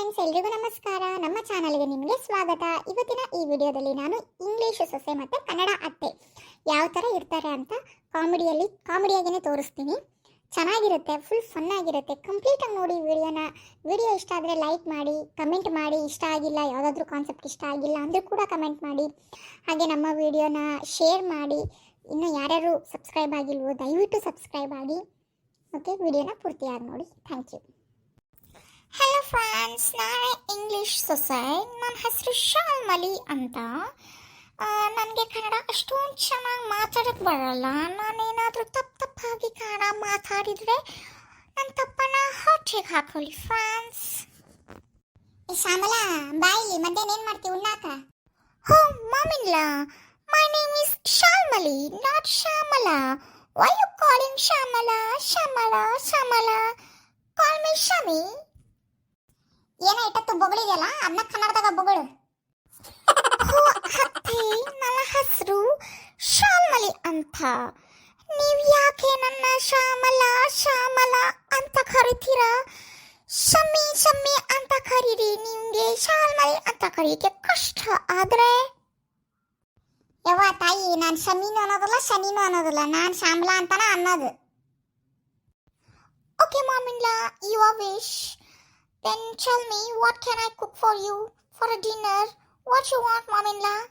Friends, ಎಲ್ರಿಗೂ ನಮಸ್ಕಾರ. ನಮ್ಮ ಚಾನಲ್ಗೆ ನಿಮಗೆ ಸ್ವಾಗತ. ಇವತ್ತಿನ ಈ ವಿಡಿಯೋದಲ್ಲಿ ನಾನು ಇಂಗ್ಲಿಷ್ ಸೊಸೆ ಮತ್ತು ಕನ್ನಡ ಅತ್ತೆ ಯಾವ ಥರ ಇರ್ತಾರೆ ಅಂತ ಕಾಮಿಡಿಯಾಗಿಯೇ ತೋರಿಸ್ತೀನಿ. ಚೆನ್ನಾಗಿರುತ್ತೆ, ಫುಲ್ ಫನ್ ಆಗಿರುತ್ತೆ. ಕಂಪ್ಲೀಟಾಗಿ ನೋಡಿ ವಿಡಿಯೋನ. ವಿಡಿಯೋ ಇಷ್ಟ ಆದರೆ ಲೈಕ್ ಮಾಡಿ, ಕಮೆಂಟ್ ಮಾಡಿ. ಇಷ್ಟ ಆಗಿಲ್ಲ, ಯಾವುದಾದ್ರೂ ಕಾನ್ಸೆಪ್ಟ್ ಇಷ್ಟ ಆಗಿಲ್ಲ ಅಂದರೂ ಕೂಡ ಕಮೆಂಟ್ ಮಾಡಿ. ಹಾಗೆ ನಮ್ಮ ವಿಡಿಯೋನ ಶೇರ್ ಮಾಡಿ. ಇನ್ನು ಯಾರ್ಯಾರು ಸಬ್ಸ್ಕ್ರೈಬ್ ಆಗಿಲ್ವೋ ದಯವಿಟ್ಟು ಸಬ್ಸ್ಕ್ರೈಬ್ ಆಗಿ. ಓಕೆ, ವಿಡಿಯೋನ ಪೂರ್ತಿಯಾಗಿ ನೋಡಿ. Thank you. ಹಲೋ ಫ್ರೆಂಡ್ಸ್, ನಾನೇ ಇಂಗ್ಲೀಷ್ ಸೊಸೆ. ನನ್ನ ಹೆಸರು ಶಾಲ್ಮಲಿ ಅಂತ. ನನಗೆ ಕನ್ನಡ ಅಷ್ಟೊಂದು ಚೆನ್ನಾಗಿ ಮಾತಾಡೋಕ್ಕೆ ಬರಲ್ಲ. ನಾನೇನಾದರೂ ತಪ್ಪಾಗಿ ಕನ್ನಡ ಮಾತಾಡಿದರೆ ನನ್ನ ತಪ್ಪನ್ನು ಹೊಟ್ಟೆಗೆ ಹಾಕೊಳ್ಳಿ ಫ್ರೆಂಡ್ಸ್. ಶ್ಯಾಮಲಾ, ಬಾಯಿಲಿ ಮಧ್ಯಾಹ್ನ ಏನು ಮಾಡ್ತೀವಿ ಉಣ್ಣಾಕ? ಹೋ ಮಾಮಿನ್ಲ, my name is Shalmali, not Shyamala. Why you calling Shyamala? Shyamala, call me Shami. ಏನೋ ಇಟ್ಟತ್ತು ಬೊಗಳಿದೆಯಲ್ಲ, ಅದನ್ನ ಕನ್ನಡದಾಗ ಬೊಗಳು. ನನ್ನ ಹೆಸರು ಶಾಲ್ಮಲಿ ಅಂತ. ನೀವು ಯಾಕೆ ನನ್ನ ಶ್ಯಾಮಲಾ ಅಂತ ಕರಿತೀರಾ? ಶಮ್ಮಿ ಅಂತ ಕರೀರಿ. ನಿಮಗೆ ಶಾಲ್ಮಲಿ ಅಂತ ಕರೀಕೆ ಕಷ್ಟ ಆದ್ರೆ. ಯವ್ವ ತಾಯಿ, ನಾನು ಶಮೀನು ಅನ್ನೋದಿಲ್ಲ, ಶನೀನು ಅನ್ನೋದಿಲ್ಲ. ನಾನು ಶ್ಯಾಮಲಾ ಅಂತಾನ ಅನ್ನೋದು. ಓಕೆ ಮಾಮಿನ್ಲಾ, your wish. Then tell me, what can I cook for you for a dinner? What you want, mom-in-law?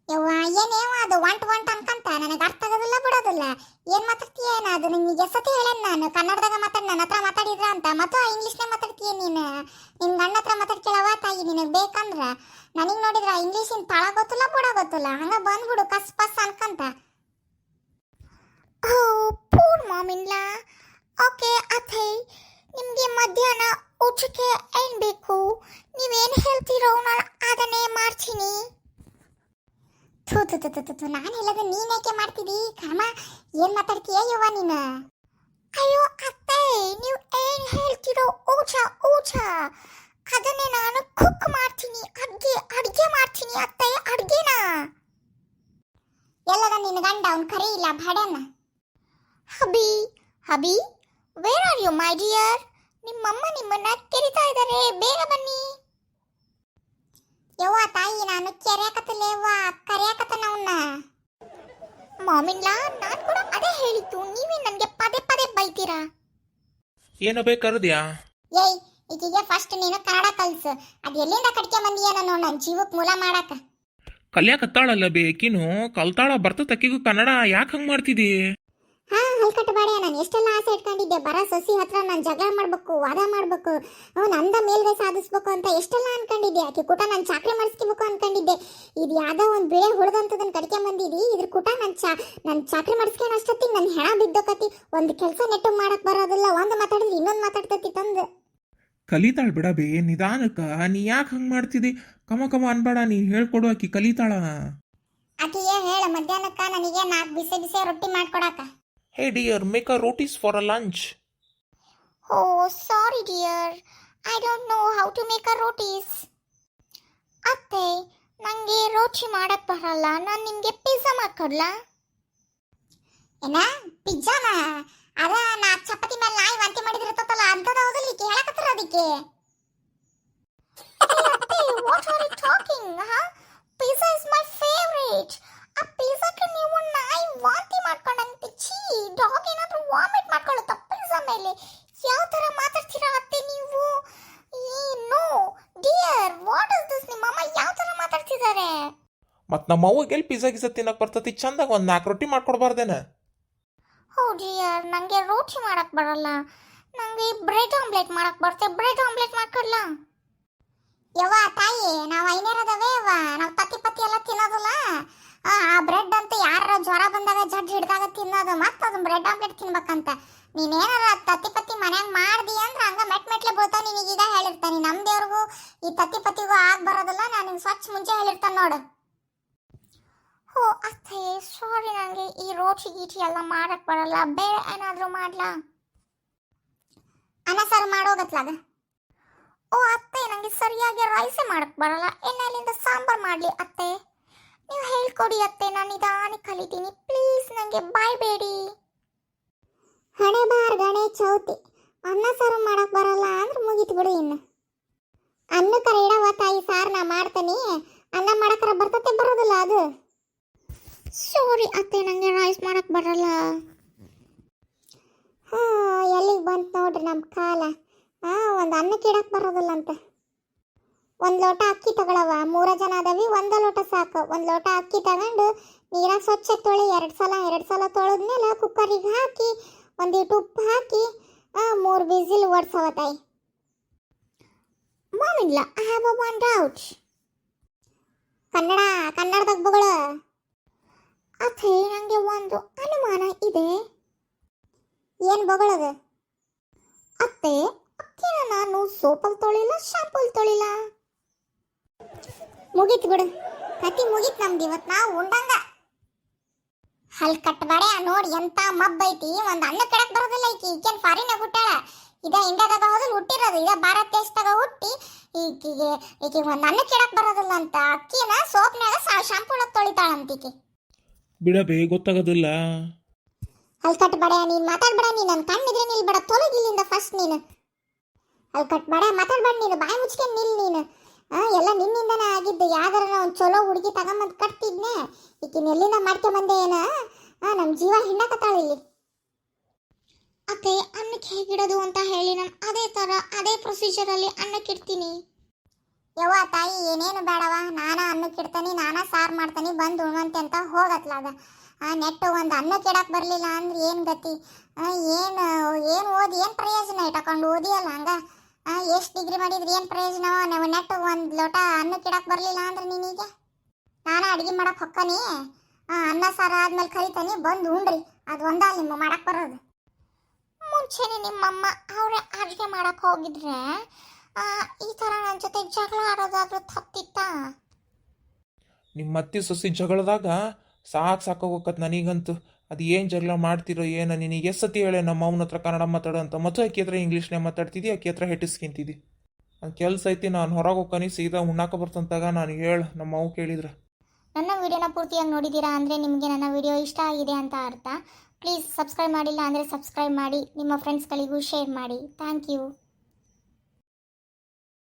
ಯವ್ವ, ಏನೇವ ಅದು ಒಂಟ್ ಅನ್ಕಂತ ನನಗೆ ಅರ್ಥ ಆಗೋದಿಲ್ಲ ಬಿಡೋದಿಲ್ಲ. ಏನು ಮಾತಾಡ್ತೀಯ? ಅದು ನಿಮಗೆ ಸತಿ ಹೇಳೇನು ನಾನು ಕನ್ನಡದಾಗ ಮಾತಾಡಿ ನನ್ನ ಹತ್ರ ಮಾತಾಡಿದ್ರ ಅಂತ. ಮತ್ತು ಇಂಗ್ಲೀಷ್ನೇ ಮಾತಾಡ್ತೀಯ ನೀನು. ನಿನ್ನ ಗಂಡ ಹತ್ರ ಮಾತಾಡ್ತೀಯವ ತಾಯಿ. ನಿನಗೆ ಬೇಕಂದ್ರೆ ನನಗೆ ನೋಡಿದ್ರ ಇಂಗ್ಲೀಷಿನ ತಳ ಗೊತ್ತಿಲ್ಲ ಬುಡ ಗೊತ್ತಿಲ್ಲ. ಹಂಗೆ ಬಂದ್ಬಿಡು ಕಸ್ ಪಸ್ ಅನ್ಕಂತ. ಓ ಪೂರ್ ಮಾಮಿನ್ಲಾ. ಓಕೆ ಅತ್ತೆ, ನಿಮಗೆ ಮಧ್ಯಾಹ್ನ ಊಟಕ್ಕೆ ಏನು ಬೇಕು? ನೀವೇನು ಹೇಳ್ತೀರೋ ನಾನು ಅದನ್ನೇ ಮಾಡ್ತೀನಿ. ನಾನು ಹೇಳೋದು ನೀನೇಕೆ ಮಾಡ್ತಿದ್ದಿ? ಕರ್ಮ, ಏನು ಮಾತಾಡ್ತೀಯ ಯವ್ವ ನೀನು? ಅಯ್ಯೋ ಅತ್ತೆ, ನೀವು ಏನು ಹೇಳ್ತೀರೋ ಊಟ ಅದನ್ನೇ ನಾನು ಕುಕ್ ಮಾಡ್ತೀನಿ. ಅಡ್ಗೆ ಮಾಡ್ತೀನಿ ಅತ್ತೆ, ಅಡ್ಗೆನಾ? ಎಲ್ಲದ ನಿನ್ನ ಗಂಡ ಅವ್ನು ಕರಿ ಇಲ್ಲ ಬಡನ. Hubby, where are you my dear? ನಿಮ್ಮಮ್ಮ ನಿಮ್ಮನ್ನ ಕೆರಿತಾ ಇದ್ದಾರೆ, ಬೇಗ ಬನ್ನಿ. ಯವ್ವ ತಾಯಿ, ನಾನು ಕೆರೆಯಾಕತ್ತಲೇವ್ವ, ಕರೆಯಾಕತ್ತನ ಅವನ್ನ. ಮಾಮಿನ್ಲಾ, ನಾನು ಕೂಡ ಅದೇ ಹೇಳಿದ್ದು. ನೀವೇ ನನಗೆ ಪದೇ ಬೈತೀರಾ. ಏನೋ ಬೇಕಾರದ್ಯಾ? ಏಯ್, ಈಗೀಗ ಫಸ್ಟ್ ನೀನು ಕನ್ನಡ ಕಲ್ಸು. ಅದು ಎಲ್ಲಿಂದ ಕಟ್ಕೆ ಬಂದಿಯ ನಾನು ನನ್ನ ಜೀವಕ್ಕೆ ಮೂಲ ಮಾಡಾಕ? ಕಲ್ಯಾಕತ್ತಾಳಲ್ಲ ಬೇಕಿನು, ಕಲ್ತಾಳ ಬರ್ತತಕ್ಕಿಗೂ ಕನ್ನಡ. ಯಾಕೆ ಹಂಗೆ ಮಾಡ್ತಿದಿ? ಹಲ್ಕಟ್ಟಬೇಡ. ನಾನು ಎಷ್ಟೆಲ್ಲ ಆಸೆ ಇಟ್ಕೊಂಡಿದ್ದೆ. ಬರ ಸೊಸಿ ಹತ್ರ ನಾನು ಜಗಳ ಮಾಡ್ಬೇಕು, ವಾದ ಮಾಡ್ಬೇಕು, ನಂದ ಮೇಲ್ಗೈ ಸಾಧಿಸ್ಬೇಕು ಅಂತ ಎಷ್ಟೆಲ್ಲ ಅನ್ಕೊಂಡಿದ್ದೆ. ಆಕೆ ಕೂಟ ನಾನು ಚಾಕ್ರಿ ಮಾಡಿಸ್ಕೋಬೇಕು ಅನ್ಕೊಂಡಿದ್ದೆ. ಇದು ಯಾವುದೋ ಒಂದು ಬೆಳೆ ಹೊಡೆದಂತದನ್ನ ಕಡ್ಕೆ ಬಂದಿದ್ದಿ. ಇದ್ರ ಕೂಟ ನಾನು ಚಾಕ್ರಿ ಮಾಡಿಸ್ಕೊಂಡು ಅಷ್ಟೊತ್ತಿಗೆ ನನ್ನ ಹೆಣ ಬಿದ್ದೋಕತಿ. ಒಂದು ಕೆಲಸ ನೆಟ್ಟು ಮಾಡಕ್ ಬರೋದಿಲ್ಲ. ಒಂದು ಮಾತಾಡಿದ್ರೆ ಇನ್ನೊಂದು ಮಾತಾಡ್ತತಿ ತಂದು. ಕಲಿತಾಳ ಬಿಡ ಬೇ, ನಿಧಾನಕ್ಕ. ನೀ ಯಾಕೆ ಹಂಗೆ ಮಾಡ್ತಿದಿ? ಕಮ ಅನ್ಬೇಡ, ನೀನು ಹೇಳ್ಕೊಡು. ಆಕಿ ಕಲಿತಾಳ. ಆಕೆಗೆ ಹೇಳ ಮಧ್ಯಾಹ್ನಕ್ಕ ನನಗೆ 4 ಬಿಸಿ ರೊಟ್ಟಿ ಮಾಡ್ಕೊಡಾಕ. Hey dear, make a rotis for a lunch. Oh, sorry dear. I don't know how to make a rotis. ಅತ್ತೆ, ನನಗೆ ರೋಟಿ ಮಾಡಕ್ ಬರಲ್ಲ. ನಾನು ನಿಮಗೆ ಪಿಜ್ಜಾ ಮಾಡ್ಕೊಡ್ಲಾ? ಏನ ಪಿಜ್ಜಾನ? ಅದ ನಾ ಚಪಾತಿ ಮೇಲೆ ನಾಯಿ ವಾಂತಿ ಮಾಡಿದಿರ್ತಲ್ಲ ಅಂತದ ಹೌದಲ್ಲ ಈಕೆ ಹೇಳಕತ್ತರ ಅದಕ್ಕೆ. ಅತ್ತೆ, what are you talking? Pizza is my favorite. ಆ ಪಿಜ್ಜಾಕ್ಕೆ ನೀವು ನಾಯಿ ವಾಂತಿ ಮಾಡ್ಕೊಂಡಂತೆ. ಛೀ, ಡಾಗ್ ಏನಾದ್ರೂ ವಾಮಿಟ್ ಮಾಡ್ಕೊಳ್ಳುತ್ತಾ ಪಿಜ್ಜಾ ಮೇಲೆ? ಯಾವ ತರ ಮಾತಾಡ್ತೀರಾ ಅತ್ತೆ ನೀವು? No dear, what is this? ನಿಮ್ಮ ಅಮ್ಮ ಯಾವ ತರ ಮಾತಾಡ್ತಿದ್ದಾರೆ? ಮತ್ ನಮ್ಮ ಅವ್ವಗೆ ಎಲ್ಲಿ ಪಿಜ್ಜಾ ಗಿಜ್ಜಾ ತಿನ್ನಕ್ ಬರ್ತತಿ? ಚಂದಾಗ ಒಂದು 4 ರೊಟ್ಟಿ ಮಾಡ್ಕೊಡ್ಬಾರ್ದೇನ? ಓ ಡಿಯರ್, ನನಗೆ ರೋಟಿ ಮಾಡಕ್ ಬರಲ್ಲ. ನನಗೆ ಬ್ರೆಡ್ ಆಮ್ಲೆಟ್ ಮಾಡಕ್ ಬರುತ್ತೆ. ಬ್ರೆಡ್ ಆಮ್ಲೆಟ್ ಮಾಡ್ಕೊಡ್ಲಾ? ಯವ್ವ ತಾಯಿ, ನಾವು ಐನೇರದವೇ ಯವ್ವ. ನಾವು ತತ್ತಿ ಎಲ್ಲ ತಿನ್ನೋದಿಲ್ಲ. ಆ ಬ್ರೆಡ್ ಅಂತ ಯಾರ ಜ್ವರ ಬಂದಾಗ ಜಡ್ಜ್ ಹಿಡ್ದಾಗ ತಿನ್ನೋದು, ಮತ್ತೆ ಅದನ್ನ ಬ್ರೆಡ್ ಆಮ್ಲೆಟ್ ತಿನ್ಬೇಕಂತ. ನೀನೇನಾರ ತತ್ತಿ ಮನ್ಯಾಗ ಮಾಡ್ದಿ ಅಂದ್ರೆ ಹಂಗ ಮೆಟ್ಲೆ ಬೋತಾವ. ನಿನಗೀಗ ಹೇಳಿರ್ತಾನೆ, ನಮ್ಮ ದೇವ್ರಿಗೂ ಈ ತತ್ತಿಗೂ ಆಗ್ ಬರೋದಿಲ್ಲ. ನಾನು ನಿಮ್ಗೆ ಸ್ವಚ್ಛ ಮುಂಚೆ ಹೇಳಿರ್ತಾನೆ ನೋಡು. ಓ ಅತ್ತೆ, ಸಾರಿ, ನನಗೆ ಈ ರೋಟಿ ಗೀಟಿ ಎಲ್ಲ ಮಾಡಕ್ ಬರಲ್ಲ. ಬೇರೆ ಏನಾದರೂ ಮಾಡ್ಲಾ? ಅನ್ನ ಸಾರು ಮಾಡೋಗತ್ಲಾಗ. ಓ ಅತ್ತೆ, ನನಗೆ ಸರಿಯಾಗಿ ರೈಸೇ ಮಾಡಕ್ ಬರಲ್ಲ. ಎಣ್ಣೆಲಿಂದ ಸಾಂಬಾರ್ ಮಾಡ್ಲಿ ಅತ್ತೆ? ನೀವು ಹೇಳ್ಕೊಡಿ ಅತ್ತೆ, ನಾನು ನಿಧಾನಕ್ಕೆ ಕಲಿತೀನಿ. ಪ್ಲೀಸ್, ನನಗೆ ಬಾಯ್ಬೇಡಿ. ಹಣೆ ಬಾರ್ ಗಣೆ ಚೌತಿ. ಅನ್ನ ಸಾರು ಮಾಡಕ್ ಬರಲ್ಲ ಅಂದ್ರೆ ಮುಗೀತು ಬಿಡು ಇನ್ನು. ಅನ್ನಕ್ಕರ ಇಡವ ತಾಯಿ ಸಾರು ನಾ ಮಾಡ್ತೀನಿ. ಅನ್ನ ಮಾಡಕ್ಕರ ಬರ್ತತೆ ಬರೋದಿಲ್ಲ ಅದು. ಸಾರಿ ಅತ್ತೆ, ನನಗೆ ರೈಸ್ ಮಾಡಕ್ಕೆ ಬರಲ್ಲ. ಎಲ್ಲಿಗೆ ಬಂತು ನೋಡ್ರಿ ನಮ್ಮ ಕಾಲ. ಒಂದು ಅನ್ನಕ್ಕೆ ಇಡಕ್ಕೆ ಬರೋದಿಲ್ಲ ಅಂತ. ಒಂದು ಲೋಟ ಅಕ್ಕಿ ತಗೊಳವ, 3 ಜನ ಅದಾವಿ, 1 ಲೋಟ ಸಾಕು. 1 ಲೋಟ ಅಕ್ಕಿ ತಗೊಂಡು ನೀರಾಗ ಸ್ವಚ್ಛ ತೊಳಿ, 2 ಸಲ ತೊಳೆದ್ಮೇಲೆ ಕುಕ್ಕರಿಗೆ ಹಾಕಿ ಒಂದಿಟ್ಟು ಉಪ್ಪು ಹಾಕಿ 3 ವಿಸಿಲ್ ಓಡಿಸವ ತಾಯಿ. ಮಾಮಿಲ್ಲ, ಐ ಹ್ಯಾವ್ ಒನ್ ಡೌಟ್. ಕನ್ನಡದಾಗ ಬಗಳು. ಅತ್ತೆ, ನನಗೆ ಒಂದು ಅನುಮಾನ ಇದೆ. ಏನು ಬಗಳದು? ಅತ್ತೆ, ಅಕ್ಕಿನ ನಾನು ಸೋಪಲ್ಲಿ ತೊಳಿಲ್ಲ, ಶಾಂಪೂಲ್ ತೊಳಿಲ್ಲ. ಮುಗೀತು ಬಿಡು, ಕತಿ ಮುಗೀತು ನಮ್ದು. ಇವತ್ತು ನಾವು ಉಂಡಂಗ ಹಲ್ ಕಟ್ಬಾಡೆ. ನೋಡಿ ಎಂತ ಮಬ್ಬೈತಿ. ಒಂದು ಅನ್ನ ಕೆಡಕ್ ಬರೋದಿಲ್ಲ. ಈಕೇನು ಫಾರಿನಾಗ ಹುಟ್ಟಾಳ? ಇದ ಇಂಡಿಯಾದಾಗ ಹೋದಲ್ಲಿ ಹುಟ್ಟಿರೋದು, ಇದ ಭಾರತ ದೇಶದಾಗ ಹುಟ್ಟಿ ಈಕಿಗೆ ಒಂದು ಅನ್ನ ಕೆಡಕ್ ಬರೋದಿಲ್ಲ ಅಂತ ಅಕ್ಕಿನ ಸೋಪ್ನಾಗ ಶಾಂಪೂಳಾಗ ತೊಳಿತಾಳಂತೀಕಿ. ಬಿಡಬೇ, ಗೊತ್ತಾಗೋದಿಲ್ಲ. ಹಲ್ ಕಟ್ಬಾಡೆ, ನೀನು ಮಾತಾಡ್ಬೇಡ. ನೀನು ನನ್ನ ಕಣ್ಣಿದ್ರೆ ನಿಲ್ಬೇಡ, ತೊಲಗಿಲ್ಲಿಂದ ಫಸ್ಟ್ ನೀನು. ಹಲ್ ಕಟ್ಬಾಡೆ, ಮಾತಾಡ್ಬೇಡ ನೀನು, ಬಾಯಿ ಮುಚ್ಕೊಂಡು ನಿಲ್ ನೀನು. ಎಲ್ಲ ನಿನ್ನಿಂದನೇ ಆಗಿದ್ದು. ಯಾವ್ದಾರ ಒಂದು ಚಲೋ ಹುಡುಗಿ ತಗೊಂಬಂದು ಕಟ್ತಿದ್ನೆ, ಈಕಿನ ಎಲ್ಲಿಂದ ಮಾಡ್ಕೊಂಬಂದೆ ಏನ? ನಮ್ಮ ಜೀವ ಹಿಂಡಕತ್ತಾಳ ಇಲ್ಲಿ. ಅತ್ತೆ, ಅನ್ನಕ್ಕೆ ಹೇಗಿಡೋದು ಅಂತ ಹೇಳಿ ನಾನು ಅದೇ ಥರ ಅದೇ ಪ್ರೊಸೀಜರಲ್ಲಿ ಅನ್ನಕ್ಕಿಡ್ತೀನಿ. ಯವ್ವ ತಾಯಿ, ಏನೇನು ಬೇಡವ, ನಾನಾ ಅನ್ನಕ್ಕಿಡ್ತೀನಿ, ನಾನಾ ಸಾರು ಮಾಡ್ತೀನಿ, ಬಂದು ಉಣ್ವಂತೆ ಅಂತ ಹೋಗತ್ಲಾಗ. ನೆಟ್ಟು ಒಂದು ಅನ್ನಕ್ಕಿಡಕ್ಕೆ ಬರಲಿಲ್ಲ ಅಂದ್ರೆ ಏನು ಗತಿ? ಏನು ಓದಿ ಏನು ಪ್ರಯೋಜನ? ಇಟ್ಕೊಂಡು ಓದಿಯಲ್ಲ ಹಂಗ. ಎಷ್ಟು ಡಿಗ್ರಿ ಮಾಡಿದ್ರೆ ಏನು ಪ್ರಯೋಜನ? ನಾವು ನೆಟ್ಟು 1 ಲೋಟ ಅನ್ನಕ್ಕೆ ಇಡಕ್ಕೆ ಬರಲಿಲ್ಲ ಅಂದ್ರೆ ನೀನೀಗ ನಾನು ಅಡುಗೆ ಮಾಡಕ್ಕೆ ಹೊಕ್ಕನಿ. ಅನ್ನ ಸಾರು ಆದ್ಮೇಲೆ ಕರಿತಾನೆ, ಬಂದು ಉಂಡ್ರಿ. ಅದು ಒಂದ ನಿಮ್ಮ ಮಾಡಕ್ಕೆ ಬರೋದು. ಮುಂಚೆನೆ ನಿಮ್ಮಮ್ಮ ಅವರೇ ಅಡುಗೆ ಮಾಡಕ್ಕೆ ಹೋಗಿದ್ರೆ ಈ ಥರ ನನ್ನ ಜೊತೆ ಜಗಳ ಆಡೋದಾದ್ರೂ ತಪ್ಪಿತ್ತ? ನಿಮ್ಮ ಅತ್ತಿ ಸೊಸಿ ಜಗಳದಾಗ ಸಾಕಾಗೋಕತ್ ನನಗಂತೂ. ಅದು ಏನು ಜಗಳ ಮಾಡ್ತಿರೋ ಏನೋ. ನಿನಗೆ ಎಷ್ಟು ಸತಿ ಹೇಳೆ ನಮ್ಮ ಅವನ ಹತ್ರ ಕನ್ನಡ ಮಾತಾಡೋ ಅಂತ, ಮತ್ತು ಆಕೆ ಹತ್ರ ಇಂಗ್ಲೀಷ್ನೇ ಮಾತಾಡ್ತಿದ್ದಿ, ಆಕೆ ಹತ್ರ ಹೆಟ್ಟಿಸ್ಕೊಂತಿದ್ದಿ. ನನ್ನ ಕೆಲಸ ಐತಿ, ನಾನು ಹೊರಗೆ ಹೋಗ್ಕನಿ, ಸೀದಾ ಉಣ್ಣಾಕ ಬರ್ತಂತಾಗ ನಾನು ಹೇಳು ನಮ್ಮ ಅವು ಕೇಳಿದ್ರೆ. ನನ್ನ ವಿಡಿಯೋನ ಪೂರ್ತಿಯಾಗಿ ನೋಡಿದ್ದೀರಾ ಅಂದರೆ ನಿಮಗೆ ನನ್ನ ವಿಡಿಯೋ ಇಷ್ಟ ಆಗಿದೆ ಅಂತ ಅರ್ಥ. ಪ್ಲೀಸ್ ಸಬ್ಸ್ಕ್ರೈಬ್ ಮಾಡಿಲ್ಲ ಅಂದರೆ ಸಬ್ಸ್ಕ್ರೈಬ್ ಮಾಡಿ, ನಿಮ್ಮ ಫ್ರೆಂಡ್ಸ್ಗಳಿಗೂ ಶೇರ್ ಮಾಡಿ. Thank you.